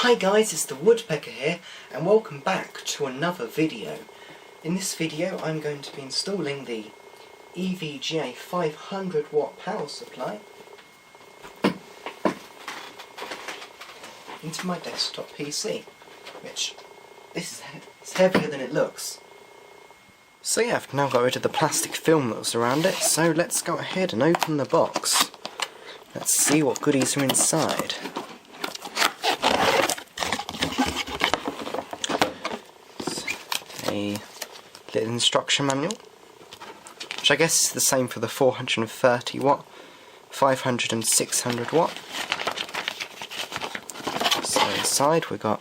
Hi guys, it's the Woodpecker here, and welcome back to another video. In this video I'm going to be installing the EVGA 500W power supply into my desktop PC, which this is heavier than it looks. So yeah, I've now got rid of the plastic film that was around it, so let's go ahead and open the box. Let's see what goodies are inside. A little instruction manual, which I guess is the same for the 430W, 500 and 600W. So inside we got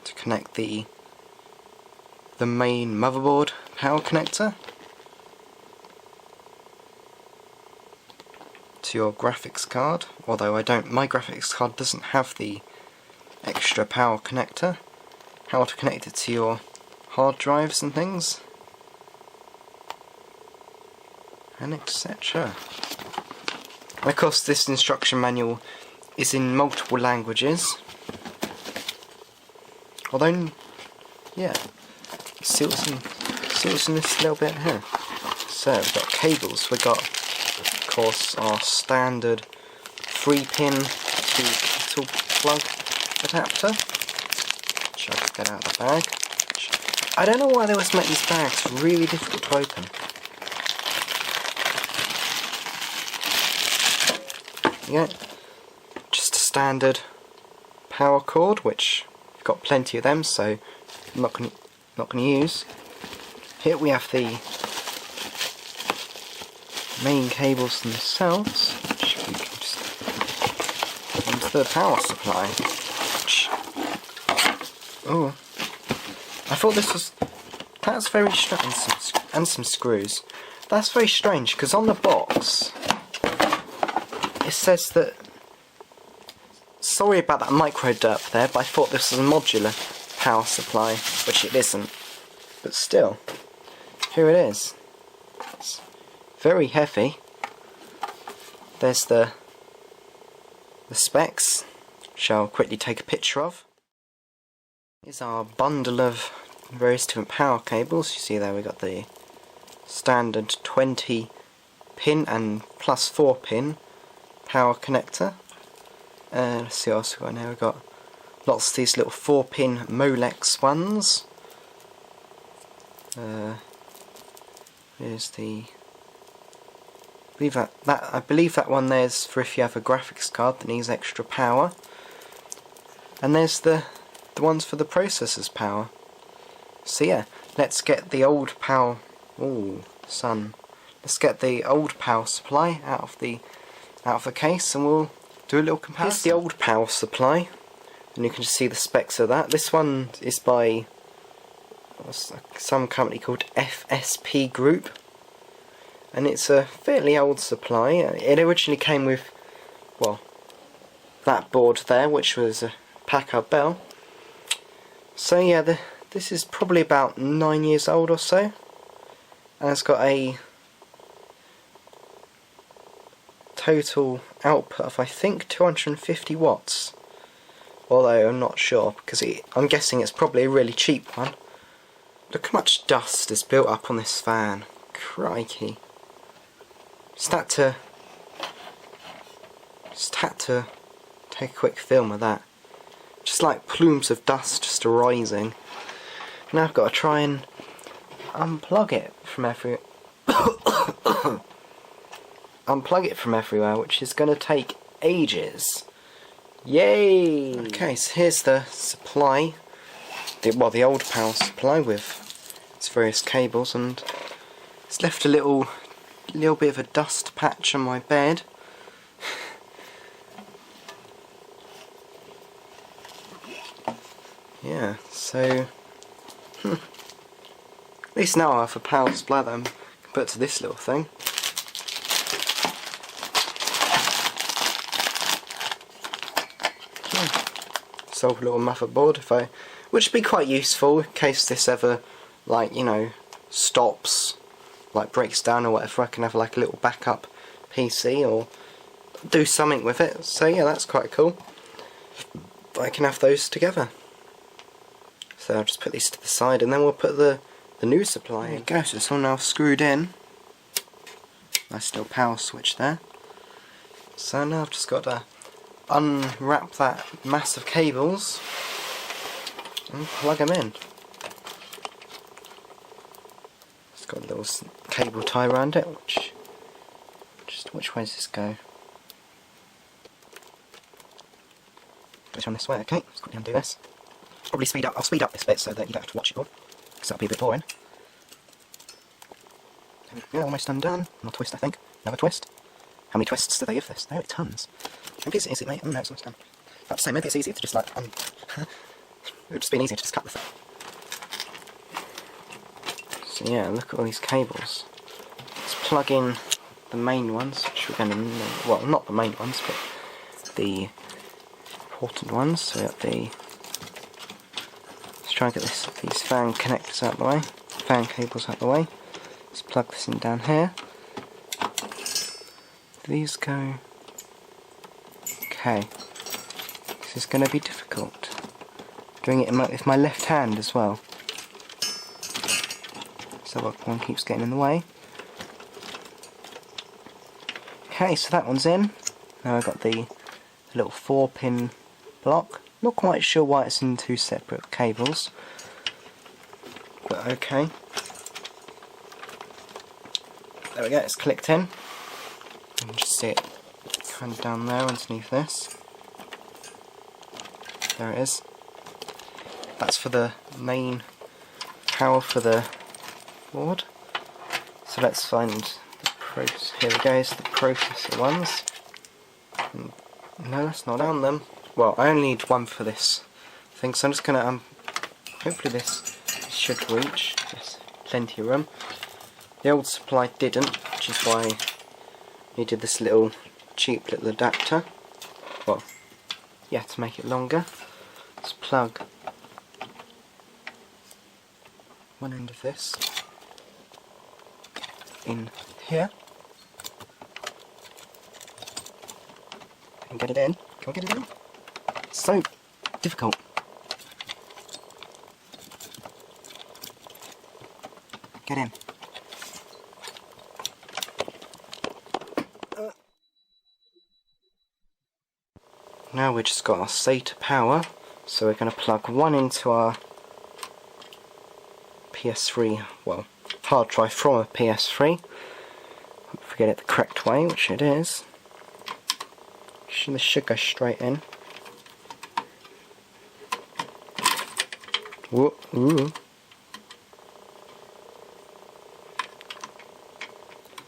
to connect the main motherboard power connector to your graphics card, although my graphics card doesn't have the extra power connector. How to connect it to your hard drives and things, and etc. And of course this instruction manual is in multiple languages, although yeah, see what's in this little bit here. So we've got cables, we've got of course our standard 3-pin to kettle plug adapter, which I'll get out of the bag. I don't know why they always make these bags really difficult to open. Yeah, just a standard power cord, which I've got plenty of them, so I'm not going to use. Here we have the main cables themselves, which we can just put into the power supply. Oh, I thought this was... That's very strange, and some screws. That's very strange, because on the box it says that... Sorry about that micro derp there, but I thought this was a modular power supply, which it isn't. But still, here it is. It's very heavy. There's the specs, which I'll quickly take a picture of. Here's our bundle of various different power cables. You see there we got the standard 20-pin and plus 4-pin power connector. Let's see what else we've got in here. We've got lots of these little 4-pin Molex ones. Here's the... I believe that one there's for if you have a graphics card that needs extra power. And there's the ones for the processor's power. So yeah, let's get the old power... Ooh, sun. Let's get the old power supply out of the case, and we'll do a little comparison. Here's the old power supply, and you can just see the specs of that. This one is by some company called FSP Group, and it's a fairly old supply. It originally came with, well, that board there, which was a Packard Bell. So yeah, this is probably about 9 years old or so, and it's got a total output of I think 250 watts, although I'm not sure, because I'm guessing it's probably a really cheap one. Look how much dust is built up on this fan. Crikey. Just had to take a quick film of that. Just like plumes of dust just arising. Now I've got to try and unplug it from everywhere, which is going to take ages. Yay! Okay, so here's the supply. The old power supply with its various cables, and it's left a little bit of a dust patch on my bed. Yeah, so at least now I have a power supply that I can put to this little thing. Solve a little motherboard which would be quite useful in case this ever, like, you know, stops, like breaks down or whatever. I can have like a little backup PC or do something with it. So yeah, that's quite cool. I can have those together. So I'll just put these to the side and then we'll put the new supply in. There you go, so it's all now screwed in. Nice little power switch there. So now I've just got to unwrap that mass of cables and plug them in. It's got a little cable tie around it, which way does this go? Goes around this way, okay, let's quickly undo this. Probably I'll speed up this bit so that you don't have to watch it all, because that'll be a bit boring. There we go, almost undone. Another twist, I think. Another twist. How many twists do they give this? There, tons. Maybe it's easy, mate. Oh no, it's almost done. I have to say, maybe it's easier to just like, it would just been easier to just cut the thing. So yeah, look at all these cables. Let's plug in the main ones, which we're going to, well, not the main ones, but the important ones. So we got the, let's try and get these fan connectors out of the way, fan cables out of the way. Let's plug this in down here. Do these go? Okay. This is going to be difficult. Doing it with my left hand as well. So one keeps getting in the way. Okay, so that one's in. Now I've got the little 4-pin block. Not quite sure why it's in two separate cables, but okay. There we go, it's clicked in. You can just see it kind of down there underneath this. There it is. That's for the main power for the board. So let's find the here we go, so the processor ones. No, that's not on them. Well, I only need one for this thing, so I'm just gonna hopefully this should reach. There's plenty of room. The old supply didn't, which is why I needed this little cheap little adapter. Well, yeah, to make it longer. Let's plug one end of this in here. And get it in. Can I get it in? It's so difficult. Get in. Now we've just got our SATA power, so we're going to plug one into our PS3, well, hard drive from a PS3. If we get it the correct way, which it is. This should go straight in. Whoa, ooh.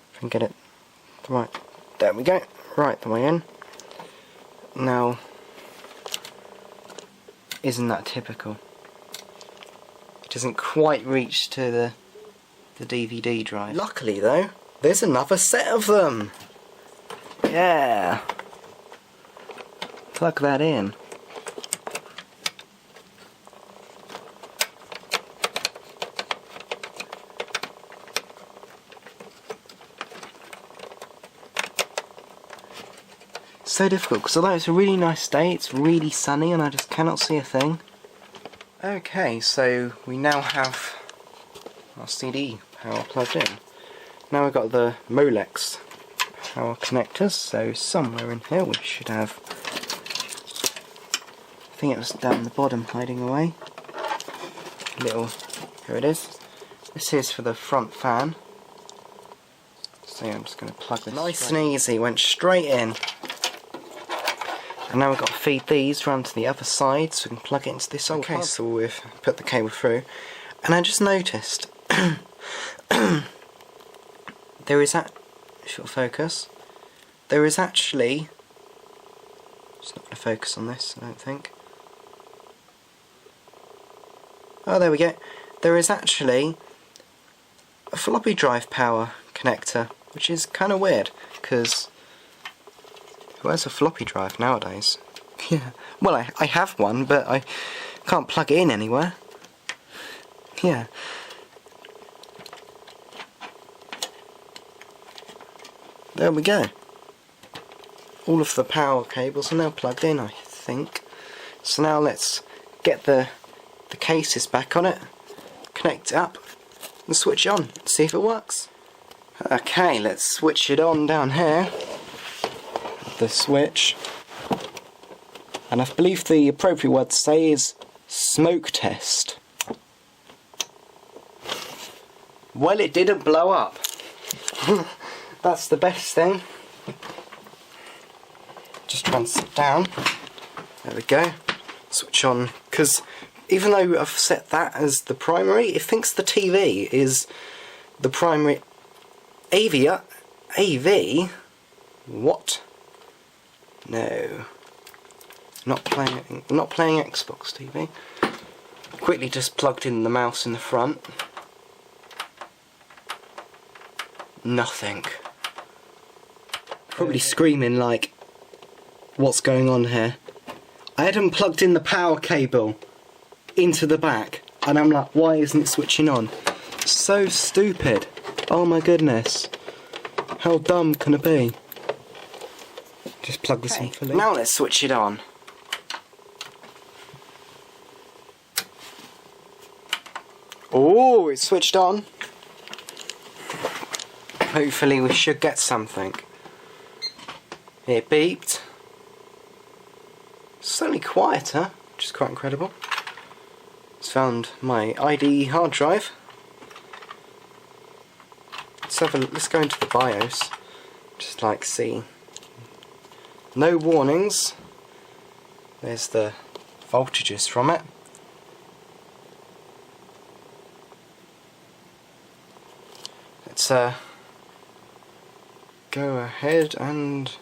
If I can get it right, there we go, right the way in. Now, isn't that typical? It doesn't quite reach to the DVD drive. Luckily though, there's another set of them! Yeah! Plug that in. So difficult, because although it's a really nice day, it's really sunny and I just cannot see a thing. Okay, so we now have our CD power plugged in. Now we've got the Molex power connectors, so somewhere in here we should have, I think it was down the bottom hiding away. Here it is. This is for the front fan. So I'm just going to plug this nice and easy, went straight in. And now we've got to feed these round to the other side so we can plug it into this old hub. So we've put the cable through. And I just noticed there is short focus. There is actually, it's not going to focus on this, I don't think. Oh, there we go. There is actually a floppy drive power connector, which is kind of weird because who has a floppy drive nowadays? Yeah, well, I have one, but I can't plug it in anywhere. Yeah. There we go. All of the power cables are now plugged in, I think. So now let's get the cases back on it, connect it up and switch it on, see if it works. Okay, let's switch it on down here, the switch, and I believe the appropriate word to say is smoke test. Well, it didn't blow up. That's the best thing. Just try and sit down. There we go. Switch on, because even though I've set that as the primary, it thinks the TV is the primary. EVGA? AV? What? No. Not playing Xbox TV. Quickly just plugged in the mouse in the front. Nothing. Probably screaming like, what's going on here? I hadn't plugged in the power cable into the back, and I'm like, why isn't it switching on? So stupid. Oh my goodness. How dumb can it be? Just plug this in fully. Now let's switch it on. Oh, it's switched on. Hopefully we should get something. It beeped. It's slightly quieter, which is quite incredible. It's found my ID hard drive. Let's go into the BIOS. Just like see. No warnings. There's the voltages from it. Let's go ahead and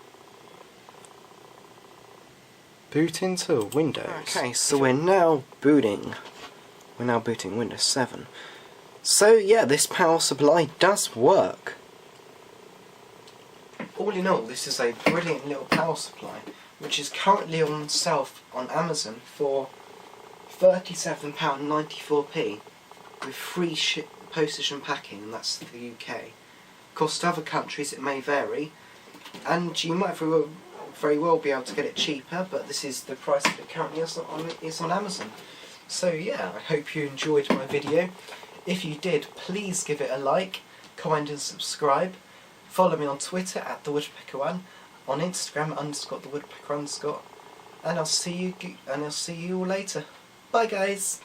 boot into Windows. Okay, so we're now booting Windows 7. So yeah, this power supply does work. All in all, this is a brilliant little power supply, which is currently on sale on Amazon for £37.94p with free postage and packing, and that's the UK. Of course, to other countries it may vary, and you might very well be able to get it cheaper, but this is the price that it currently is on Amazon. So yeah, I hope you enjoyed my video. If you did, please give it a like, comment and subscribe. Follow me on Twitter at @TheWoodpecker1, on Instagram _TheWoodpecker_, and I'll see you all later. Bye guys.